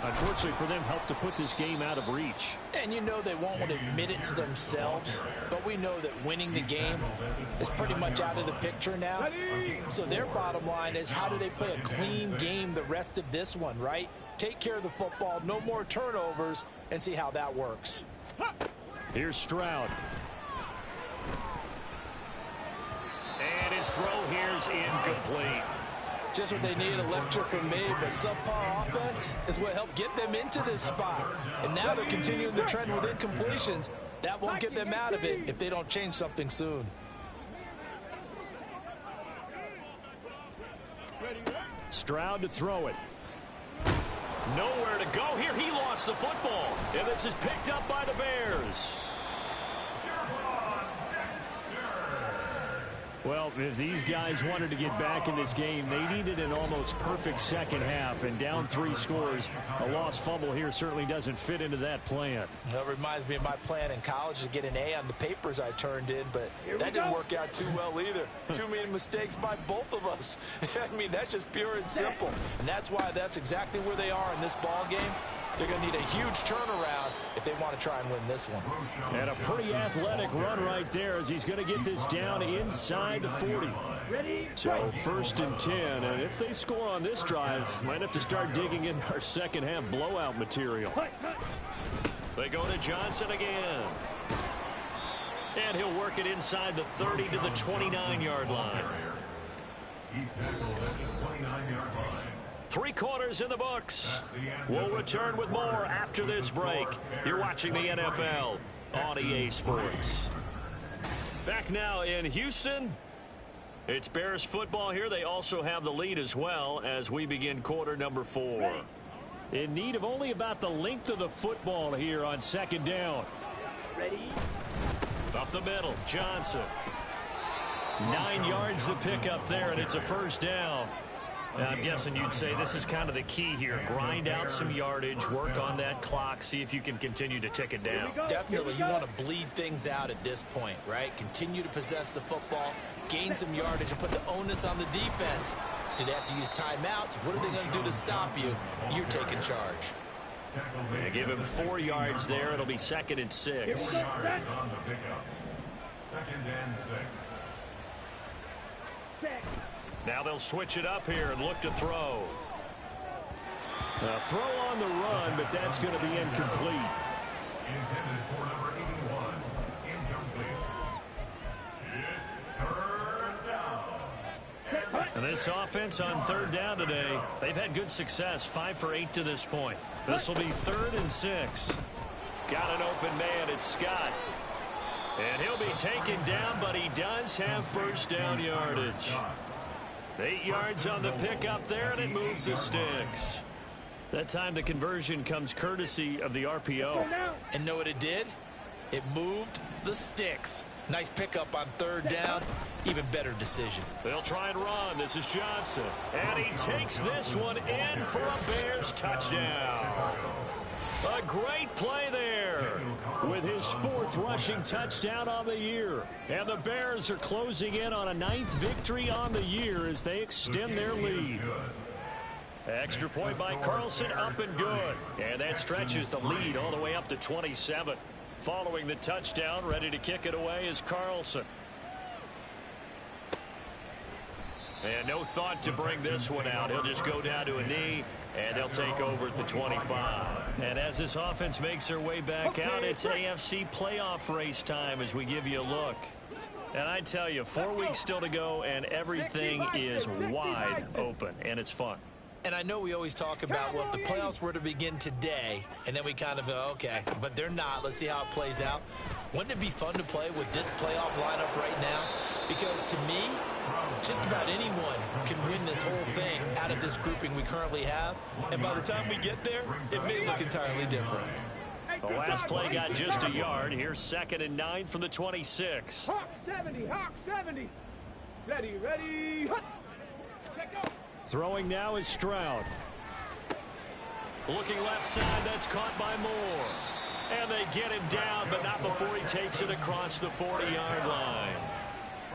[SPEAKER 5] unfortunately for them, helped to put this game out of reach.
[SPEAKER 3] And you know they won't want to admit it to themselves, but we know that winning the game is pretty much out of the picture now. So their bottom line is, how do they play a clean game the rest of this one, right? Take care of the football, no more turnovers, and see how that works.
[SPEAKER 5] Here's Stroud.
[SPEAKER 2] And his throw here's incomplete.
[SPEAKER 3] Just what they need, a lecture from me, but subpar offense is what helped get them into this spot. And now they're continuing the trend with incompletions. That won't get them out of it if they don't change something soon.
[SPEAKER 5] Stroud to throw it.
[SPEAKER 2] Nowhere to go here. He lost the football. And this is picked up by the Bears.
[SPEAKER 5] Well, if these guys wanted to get back in this game, they needed an almost perfect second half, and down 3 scores. A lost fumble here certainly doesn't fit into that plan.
[SPEAKER 3] That reminds me of my plan in college to get an A on the papers I turned in, but that didn't work out too well either. Too many mistakes by both of us. I mean, that's just pure and simple. And that's why that's exactly where they are in this ball game. They're going to need a huge turnaround if they want to try and win this one.
[SPEAKER 5] And a pretty athletic run right there as he's going to get this down inside the 40. So 1st and 10, and if they score on this drive, might have to start digging in our second half blowout material.
[SPEAKER 2] They go to Johnson again. And he'll work it inside the 30 to the 29-yard line. He's tackled at the 29-yard line. 3 quarters in the books. We'll return with more after this break. You're watching the NFL on EA Sports. Back now in Houston. It's Bears football here. They also have the lead as well as we begin quarter number 4.
[SPEAKER 5] In need of only about the length of the football here on second down.
[SPEAKER 4] Ready?
[SPEAKER 2] Up the middle, Johnson. 9 yards to pick up there, and it's a first down. I'm guessing you'd say this is kind of the key here. Grind out some yardage, work on that clock, see if you can continue to tick it down.
[SPEAKER 3] Definitely, you want to bleed things out at this point, right? Continue to possess the football, gain some yardage, and put the onus on the defense. Do they have to use timeouts? What are they going to do to stop you? You're taking charge.
[SPEAKER 2] They give him 4 yards there. It'll be 2nd and 6.
[SPEAKER 6] 2nd and 6.
[SPEAKER 2] Now they'll switch it up here and look to throw.
[SPEAKER 5] A throw on the run, but that's going to be incomplete.
[SPEAKER 6] Intended for number 81. Incomplete. It's 3rd down.
[SPEAKER 2] And this offense on 3rd down today, they've had good success. 5 for 8 to this point. This will be 3rd and 6. Got an open man. It's Scott. And he'll be taken down, but he does have 1st down yardage. 8 yards on the pickup there, and it moves the sticks. That time the conversion comes courtesy of the RPO.
[SPEAKER 3] And know what it did? It moved the sticks. Nice pickup on 3rd down. Even better decision.
[SPEAKER 2] They'll try and run. This is Johnson. And he takes this one in for a Bears touchdown. A great play there.
[SPEAKER 5] With his 4th rushing touchdown on the year. And the Bears are closing in on a 9th victory on the year as they extend their lead.
[SPEAKER 2] Extra point by Carlson, up and good. And that stretches the lead all the way up to 27. Following the touchdown, ready to kick it away is Carlson. And no thought to bring this one out. He'll just go down to a knee, and they'll take over at the 25. And as this offense makes their way back out, it's AFC playoff race time as we give you a look. And I tell you, 4 weeks still to go, and everything is wide open, and it's fun.
[SPEAKER 3] And I know we always talk about, well, if the playoffs were to begin today, and then we kind of go, okay, but they're not. Let's see how it plays out. Wouldn't it be fun to play with this playoff lineup right now? Because to me, just about anyone can win this whole thing out of this grouping we currently have. And by the time we get there, it may look entirely different.
[SPEAKER 2] The last play got just a yard. Here's 2nd and 9 from the 26.
[SPEAKER 4] Hawk 70, Hawk 70. Ready, ready, hut. Check out.
[SPEAKER 5] Throwing now is Stroud.
[SPEAKER 2] Looking left side, that's caught by Moore. And they get him down, but not before he takes it across the 40-yard line.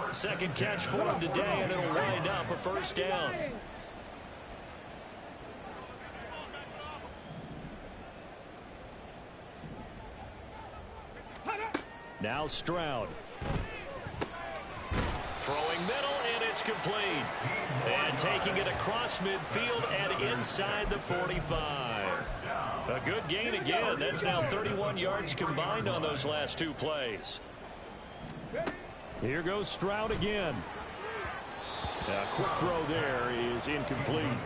[SPEAKER 2] 2nd catch for him today, and it'll wind up a 1st down.
[SPEAKER 5] Now Stroud.
[SPEAKER 2] Throwing middle, and it's complete. And taking it across midfield and inside the 45. A good gain again. That's now 31 yards combined on those last 2 plays.
[SPEAKER 5] Here goes Stroud again. A quick throw there is incomplete.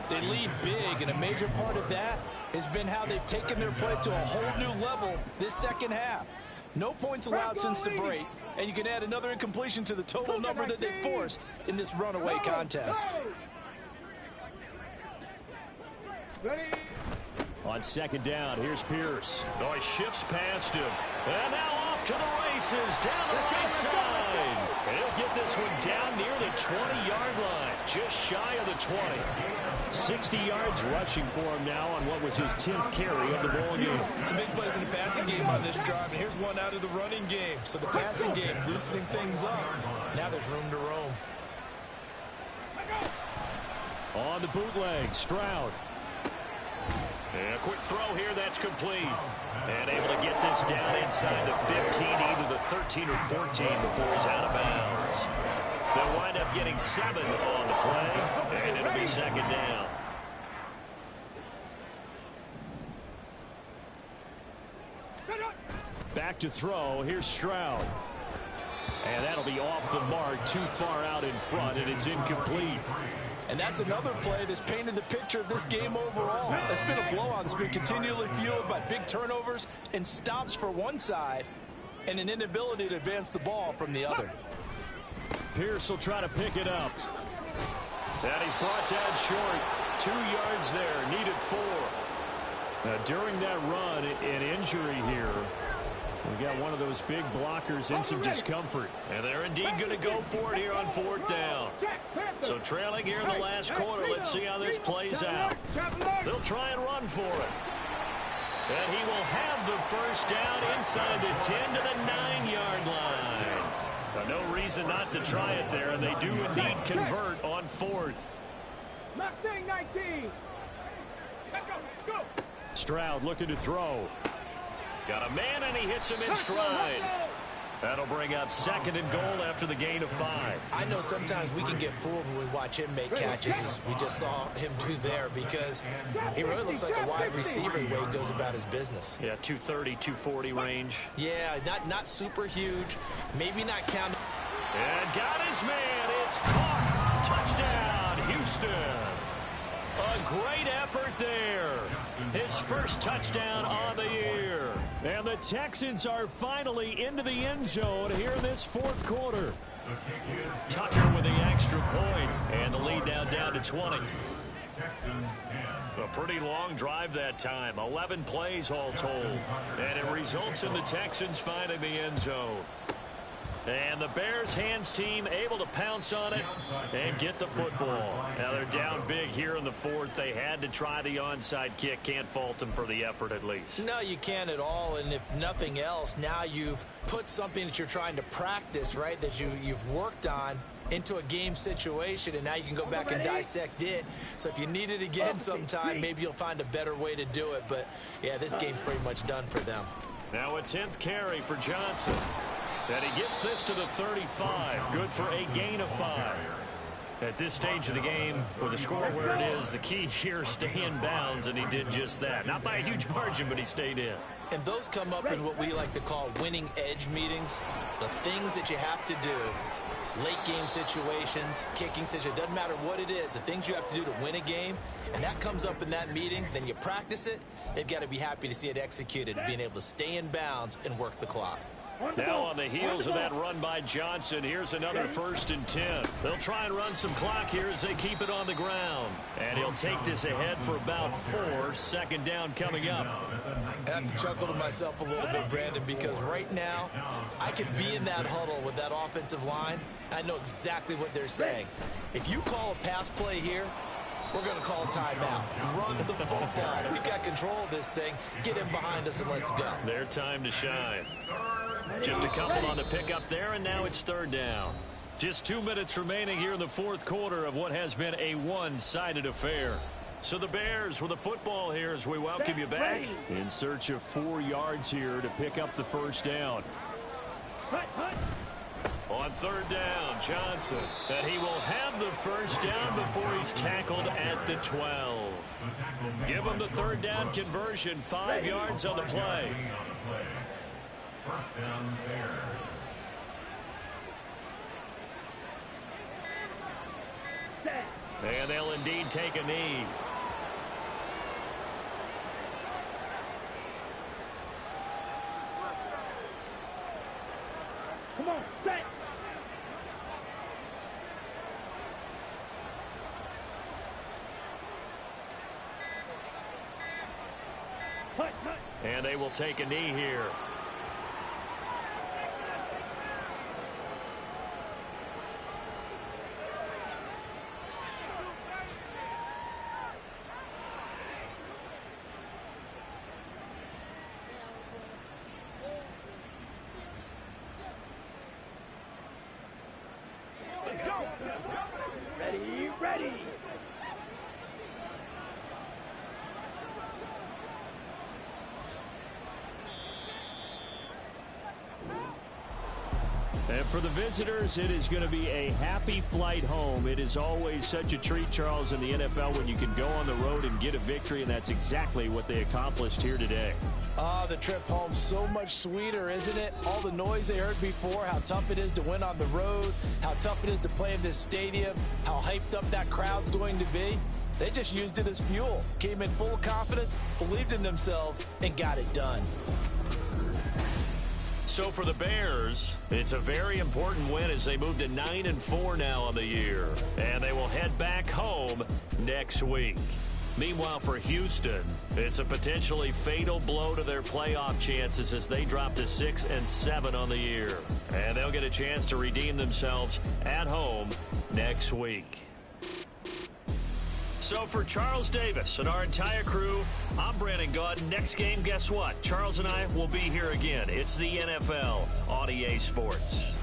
[SPEAKER 3] They lead big, and a major part of that has been how they've taken their play to a whole new level this 2nd half. No points allowed since the break, and you can add another incompletion to the total number that they forced in this runaway contest.
[SPEAKER 5] On 2nd down, here's Pierce.
[SPEAKER 2] Oh, he shifts past him. And now off to the races, down the right side. And he'll get this one down near the 20-yard line, just shy of the 20.
[SPEAKER 5] 60 yards rushing for him now on what was his 10th carry of the ball game.
[SPEAKER 3] Some big plays in the passing game on this drive, and here's one out of the running game. So the passing game loosening things up. Now there's room to roam.
[SPEAKER 5] On the bootleg, Stroud.
[SPEAKER 2] And a quick throw here, that's complete. And able to get this down inside the 15, either the 13 or 14 before he's out of bounds. They'll wind up getting 7 on the play, and it'll be 2nd down.
[SPEAKER 5] Back to throw. Here's Stroud. And that'll be off the mark, too far out in front, and it's incomplete.
[SPEAKER 3] And that's another play that's painted the picture of this game overall. It's been a blowout. It's been continually fueled by big turnovers and stops for one side and an inability to advance the ball from the other.
[SPEAKER 5] Pierce will try to pick it up.
[SPEAKER 2] And he's brought down short. 2 yards there, needed 4.
[SPEAKER 5] Now, during that run, an injury here. We got one of those big blockers in some discomfort.
[SPEAKER 2] And they're indeed going to go for it here on 4th down. So trailing here in the last quarter. Let's see how this plays out. They'll try and run for it. And he will have the 1st down inside the 10 to the 9-yard line. No reason not to try it there, and they do indeed convert on 4th.
[SPEAKER 4] Mustang 19. Let's go, let's go.
[SPEAKER 2] Stroud looking to throw. Got a man, and he hits him in stride. That'll bring up 2nd and goal after the gain of 5.
[SPEAKER 3] I know sometimes we can get fooled when we watch him make catches, as we just saw him do there, because he really looks like a wide receiver the way he goes about his business.
[SPEAKER 2] Yeah, 230, 240 range.
[SPEAKER 3] Yeah, not super huge, maybe not counting.
[SPEAKER 2] And got his man. It's caught. Touchdown, Houston. A great effort there. His first touchdown on the year. And the Texans are finally into the end zone here in this 4th quarter. Tucker with the extra point, and the lead now down to 20. A pretty long drive that time, 11 plays all told. And it results in the Texans finding the end zone. And the Bears hands team able to pounce on it and get the football. Now they're down big here in the 4th. They had to try the onside kick. Can't fault them for the effort at least.
[SPEAKER 3] No, you can't at all. And if nothing else, now you've put something that you're trying to practice, right, that you've worked on into a game situation, and now you can go back and dissect it. So if you need it again sometime, maybe you'll find a better way to do it. But, yeah, this game's pretty much done for them.
[SPEAKER 2] Now a 10th carry for Johnson. And he gets this to the 35. Good for a gain of 5. At this stage of the game, with the score where it is, the key here, stay in bounds, and he did just that. Not by a huge margin, but he stayed in.
[SPEAKER 3] And those come up in what we like to call winning edge meetings. The things that you have to do, late game situations, kicking situations, doesn't matter what it is, the things you have to do to win a game, and that comes up in that meeting, then you practice it. They've got to be happy to see it executed, being able to stay in bounds and work the clock.
[SPEAKER 2] Now on the heels of that run by Johnson, here's another 1st and 10. They'll try and run some clock here as they keep it on the ground. And he'll take this ahead for about 4. 2nd down coming up.
[SPEAKER 3] I have to chuckle to myself a little bit, Brandon, because right now I could be in that huddle with that offensive line. I know exactly what they're saying. If you call a pass play here, we're going to call a timeout. Run the football. We've got control of this thing. Get him behind us and let's go.
[SPEAKER 2] Their time to shine. Just a couple on the pickup there, and now it's 3rd down. Just 2 minutes remaining here in the 4th quarter of what has been a one-sided affair. So the Bears with the football here as we welcome you back. In search of 4 yards here to pick up the 1st down. On 3rd down, Johnson. And he will have the 1st down before he's tackled at the 12. Give him the 3rd down conversion, 5 yards on the play.
[SPEAKER 6] 1st down, Bears.
[SPEAKER 2] And they'll indeed take a knee.
[SPEAKER 4] Come on, set.
[SPEAKER 2] And they will take a knee here.
[SPEAKER 4] Ready, ready.
[SPEAKER 5] And for the visitors, it is going to be a happy flight home. It is always such a treat, Charles, in the NFL when you can go on the road and get a victory, and that's exactly what they accomplished here today.
[SPEAKER 3] The trip home so much sweeter, isn't it? All the noise they heard before, how tough it is to win on the road, how tough it is to play in this stadium, how hyped up that crowd's going to be. They just used it as fuel, came in full of confidence, believed in themselves, and got it done.
[SPEAKER 2] So for the Bears, it's a very important win as they move to 9-4 now on the year. And they will head back home next week. Meanwhile, for Houston, it's a potentially fatal blow to their playoff chances as they drop to 6-7 on the year. And they'll get a chance to redeem themselves at home next week. So for Charles Davis and our entire crew, I'm Brandon Gaudin. Next game, guess what? Charles and I will be here again. It's the NFL on EA Sports.